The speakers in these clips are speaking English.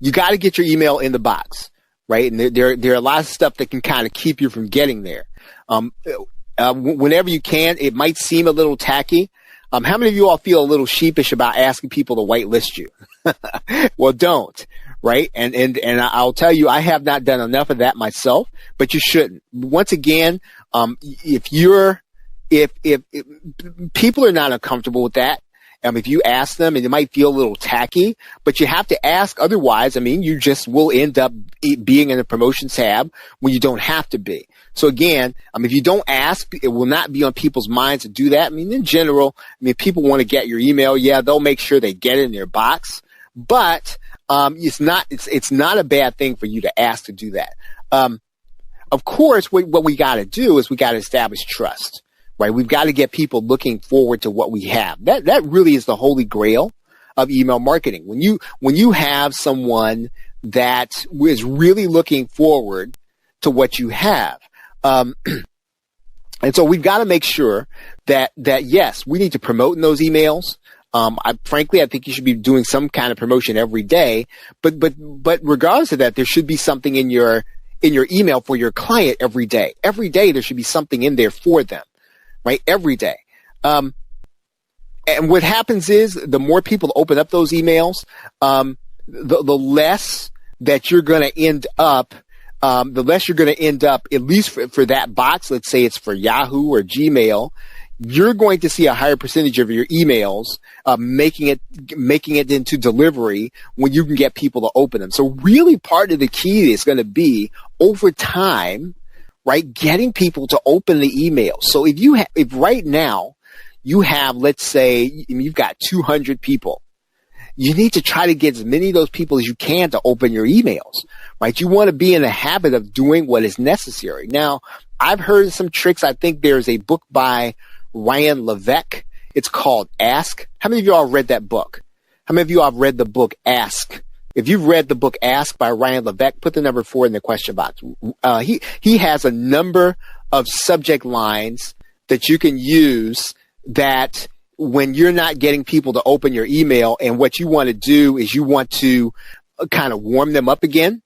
you got to get your email in the box, right? And there are a lot of stuff that can kind of keep you from getting there. Whenever you can, it might seem a little tacky. How many of you all feel a little sheepish about asking people to whitelist you? Well, don't, right? And I'll tell you, I have not done enough of that myself, but you shouldn't. Once again, if people are not uncomfortable with that, if you ask them, and it might feel a little tacky, but you have to ask. Otherwise, you just will end up being in a promotions tab when you don't have to be. So again, if you don't ask, it will not be on people's minds to do that. In general, people want to get your email. Yeah, they'll make sure they get it in their box, but it's not a bad thing for you to ask to do that. Of course, what we got to do is we got to establish trust. Right, we've got to get people looking forward to what we have. That really is the holy grail of email marketing. When you have someone that is really looking forward to what you have, and so we've got to make sure that yes, we need to promote in those emails. Frankly, I think you should be doing some kind of promotion every day. But regardless of that, there should be something in your email for your client every day. Every day there should be something in there for them. Right, every day. And what happens is the more people open up those emails, the less that you're going to end up, at least for that box. Let's say it's for Yahoo or Gmail. You're going to see a higher percentage of your emails making it into delivery when you can get people to open them. So really part of the key is going to be over time, right, getting people to open the email. So if right now you have, let's say you've got 200 people, you need to try to get as many of those people as you can to open your emails, right? You want to be in the habit of doing what is necessary. Now, I've heard some tricks. I think there's a book by Ryan Levesque. It's called Ask. How many of you all read that book? How many of you all have read the book Ask? If you've read the book Ask by Ryan Levesque, put the number 4 in the question box. He has a number of subject lines that you can use that when you're not getting people to open your email, and what you want to do is you want to kind of warm them up again,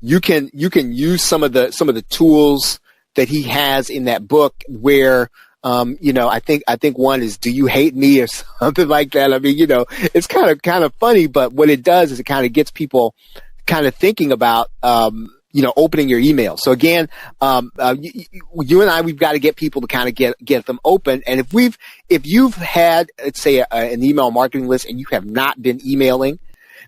you can use some of the tools that he has in that book where I think one is, do you hate me, or something like that. It's kind of funny, but what it does is it kind of gets people kind of thinking about, opening your email. So again, you and I, we've got to get people to kind of get them open. And if you've had, let's say, an email marketing list and you have not been emailing,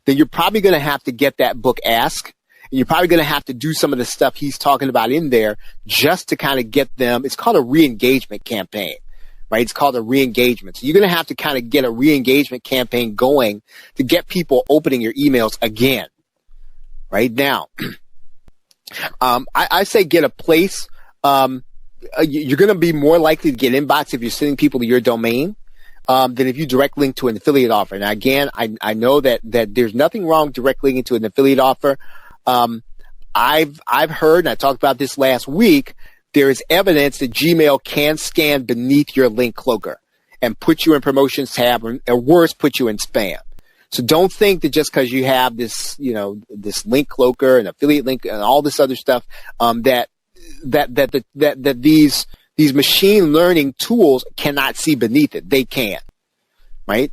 then you're probably going to have to get that book Ask. And you're probably going to have to do some of the stuff he's talking about in there just to kind of get them. It's called a re-engagement campaign, right? It's called a re-engagement. So you're going to have to kind of get a re-engagement campaign going to get people opening your emails again. Right now, I say get a place. You're going to be more likely to get inbox if you're sending people to your domain than if you direct link to an affiliate offer. Now, again, I know that there's nothing wrong direct linking to an affiliate offer. I've heard, and I talked about this last week, there is evidence that Gmail can scan beneath your link cloaker and put you in promotions tab, or worse, put you in spam. So don't think that just because you have this, this link cloaker and affiliate link and all this other stuff, that these machine learning tools cannot see beneath it. They can, right?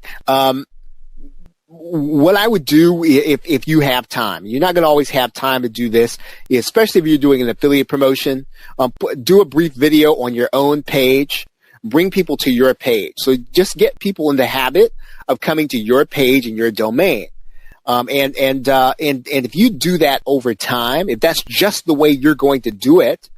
What I would do if you have time, you're not going to always have time to do this, especially if you're doing an affiliate promotion, do a brief video on your own page, bring people to your page. So just get people in the habit of coming to your page and your domain. And if you do that over time, if that's just the way you're going to do it,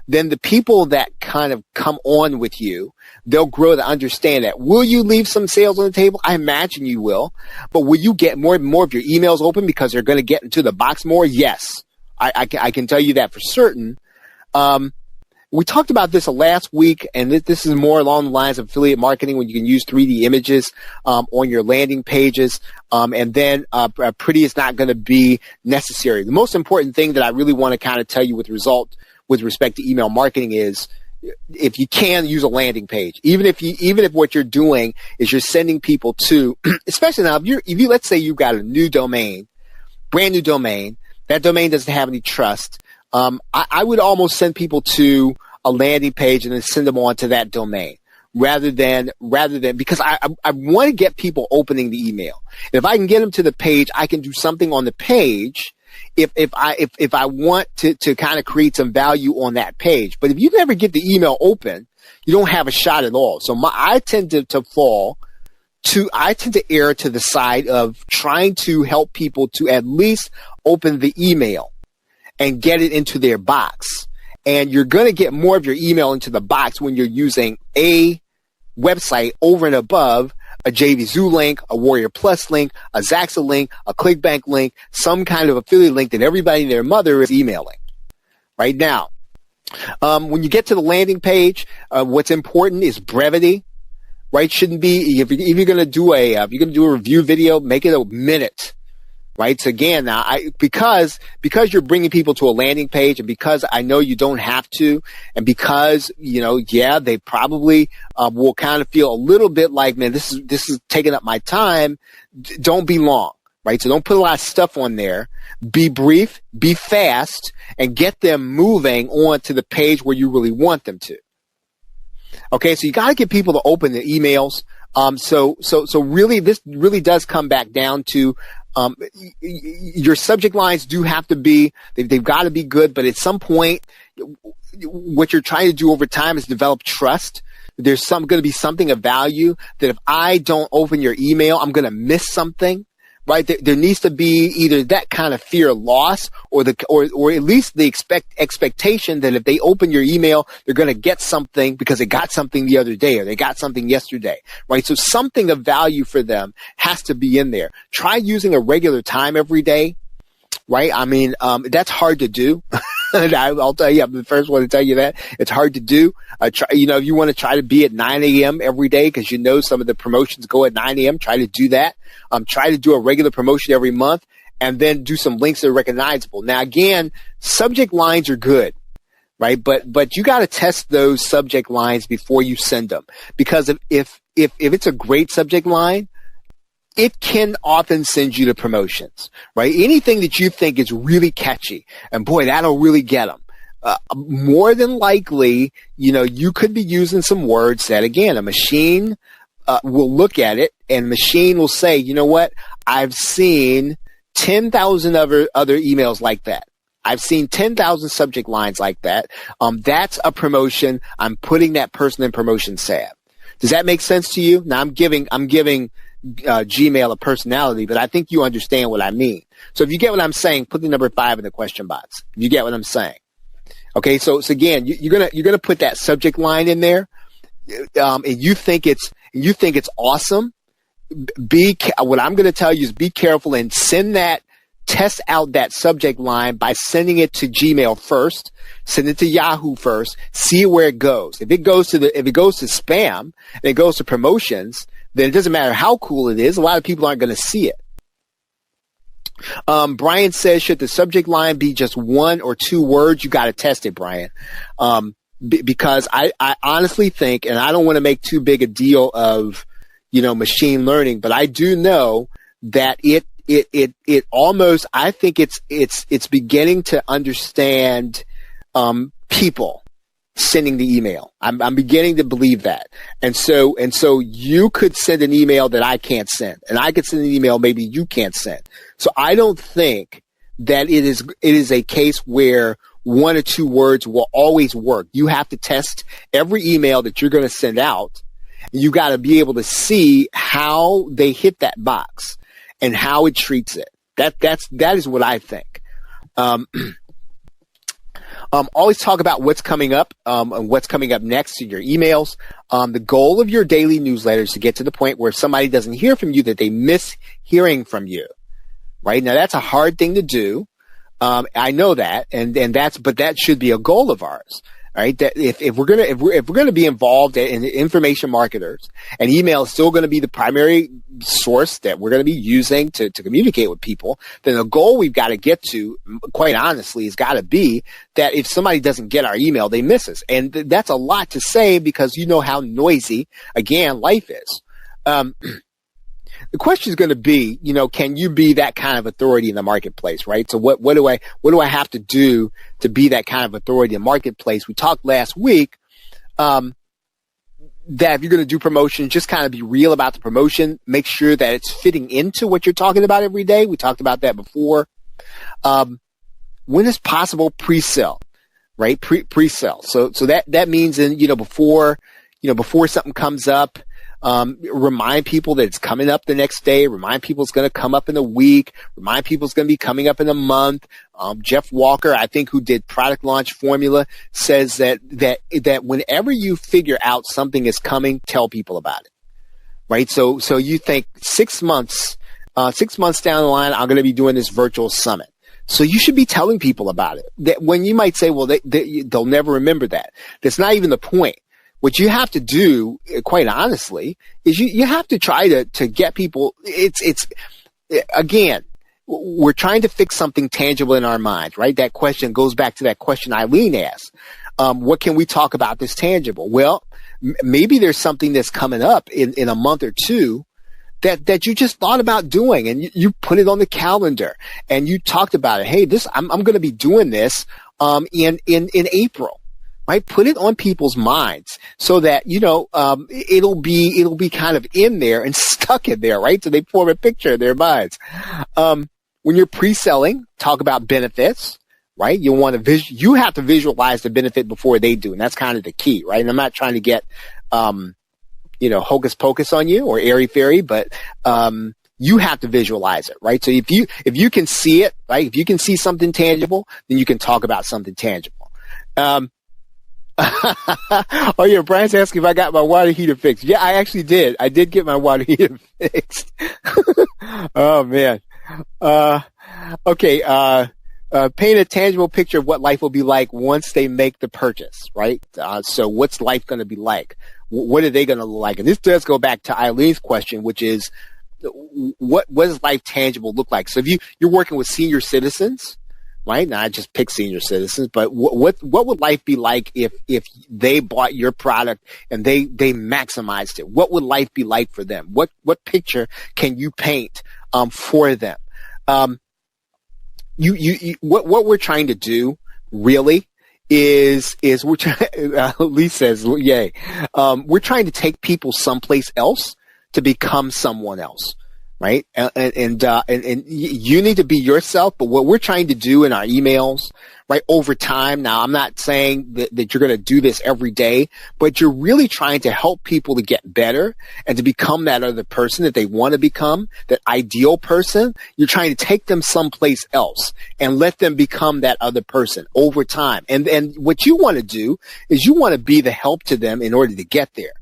then the people that kind of come on with you, they'll grow to understand that. Will you leave some sales on the table? I imagine you will. But will you get more and more of your emails open because they're going to get into the box more? Yes. I can tell you that for certain. We talked about this last week, and this is more along the lines of affiliate marketing when you can use 3D images on your landing pages, and then pretty is not going to be necessary. The most important thing that I really want to kind of tell you with respect to email marketing is, if you can, use a landing page. Even if what you're doing is you're sending people to, especially now, if you let's say you've got a new domain brand new domain. That domain doesn't have any trust. I would almost send people to a landing page and then send them on to that domain rather than because I want to get people opening the email. If I can get them to the page, I can do something on the page if I want to kind of create some value on that page. But if you never get the email open, you don't have a shot at all. So I tend to err to the side of trying to help people to at least open the email and get it into their box. And you're going to get more of your email into the box when you're using a website over and above a JVZoo link, a Warrior Plus link, a Zaxa link, a ClickBank link, some kind of affiliate link that everybody and their mother is emailing. Right now, when you get to the landing page, what's important is brevity. Right? Shouldn't be, if you're going to do a review video, make it a minute. Right? So again, now because you're bringing people to a landing page, and because I know you don't have to, and because, they probably, will kind of feel a little bit like, man, this is taking up my time. Don't be long. Right? So don't put a lot of stuff on there. Be brief, be fast, and get them moving on to the page where you really want them to. Okay, so you got to get people to open the emails. So really, this really does come back down to your subject lines do have to be, they've got to be good, but at some point, what you're trying to do over time is develop trust. There's going to be something of value that if I don't open your email, I'm going to miss something. Right, there needs to be either that kind of fear of loss, or at least the expectation that if they open your email, they're going to get something because they got something the other day or they got something yesterday. Right, so something of value for them has to be in there. Try using a regular time every day. Right, I mean, that's hard to do. I'll tell you, I'm the first one to tell you that. It's hard to do. If you want to try to be at 9 a.m. every day because some of the promotions go at 9 a.m., try to do that. Try to do a regular promotion every month and then do some links that are recognizable. Now, again, subject lines are good, right? But you got to test those subject lines before you send them, because if it's a great subject line, it can often send you to promotions, right? Anything that you think is really catchy, and boy, that'll really get them. More than likely, you could be using some words that, again, a machine will look at it, and machine will say, you know what? I've seen 10,000 other emails like that. I've seen 10,000 subject lines like that. That's a promotion. I'm putting that person in promotion tab. Does that make sense to you? Now I'm giving Gmail a personality, but I think you understand what I mean. So if you get what I'm saying, put the number 5 in the question box. If you get what I'm saying. Okay, so again, you're gonna put that subject line in there, and you think it's awesome. What I'm gonna tell you is be careful and test out that subject line by sending it to Gmail first, send it to Yahoo first, see where it goes. If it goes to spam and it goes to promotions, then it doesn't matter how cool it is. A lot of people aren't going to see it. Brian says, should the subject line be just 1 or 2 words? You got to test it, Brian. Because I honestly think, and I don't want to make too big a deal of, machine learning, but I do know that it almost, I think it's beginning to understand, people sending the email. I'm beginning to believe that. And so you could send an email that I can't send, and I could send an email maybe you can't send. So I don't think that it is a case where 1 or 2 words will always work. You have to test every email that you're going to send out. You got to be able to see how they hit that box and how it treats it. That is what I think. Always talk about what's coming up, and what's coming up next in your emails. The goal of your daily newsletter is to get to the point where if somebody doesn't hear from you, that they miss hearing from you. Right? Now that's a hard thing to do. I know that, but that should be a goal of ours. Right? That if we're gonna be involved in information marketers, and email is still going to be the primary source that we're going to be using to communicate with people, then the goal we've got to get to, quite honestly, has got to be that if somebody doesn't get our email, they miss us. And that's a lot to say because you know how noisy, again, life is. the question is going to be, can you be that kind of authority in the marketplace, right? So what do I have to do to be that kind of authority in the marketplace? We talked last week, that if you're going to do promotion, just kind of be real about the promotion. Make sure that it's fitting into what you're talking about every day. We talked about that before. When is possible pre-sale, right? Pre-sale. So that means before something comes up, remind people that it's coming up the next day. Remind people it's going to come up in a week. Remind people it's going to be coming up in a month. Jeff Walker, I think, who did Product Launch Formula, says that whenever you figure out something is coming, tell people about it, right? So you think 6 months down the line, I'm going to be doing this virtual summit. So you should be telling people about it. That when you might say, well, they'll never remember that. That's not even the point. What you have to do, quite honestly, is you have to try to get people. Again, we're trying to fix something tangible in our minds, right? That question goes back to that question Eileen asked. What can we talk about that's tangible? Well, maybe there's something that's coming up in a month or two that you just thought about doing, and you put it on the calendar and you talked about it. Hey, I'm going to be doing this in April. Right? Put it on people's minds so that, it'll be kind of in there and stuck in there, right? So they form a picture in their minds. When you're pre-selling, talk about benefits, right? You have to visualize the benefit before they do. And that's kind of the key, right? And I'm not trying to get, hocus pocus on you or airy fairy, but, you have to visualize it, right? So if you can see it, right? If you can see something tangible, then you can talk about something tangible. Oh yeah, Brian's asking if I got my water heater fixed. Yeah, I actually did. I did get my water heater fixed. Oh man. Okay. Paint a tangible picture of what life will be like once they make the purchase, right? So what's life going to be like? What are they going to look like? And this does go back to Eileen's question, which is, what does life tangible look like? So if you're working with senior citizens, right? Now I just pick senior citizens, but what would life be like if they bought your product and they maximized it? What would life be like for them? What picture can you paint for them? What we're trying to do really is we're trying. Lee says, "Yay!" We're trying to take people someplace else to become someone else. Right. And you need to be yourself. But what we're trying to do in our emails, right, over time. Now, I'm not saying that you're going to do this every day, but you're really trying to help people to get better and to become that other person that they want to become, that ideal person. You're trying to take them someplace else and let them become that other person over time. And what you want to do is you want to be the help to them in order to get there.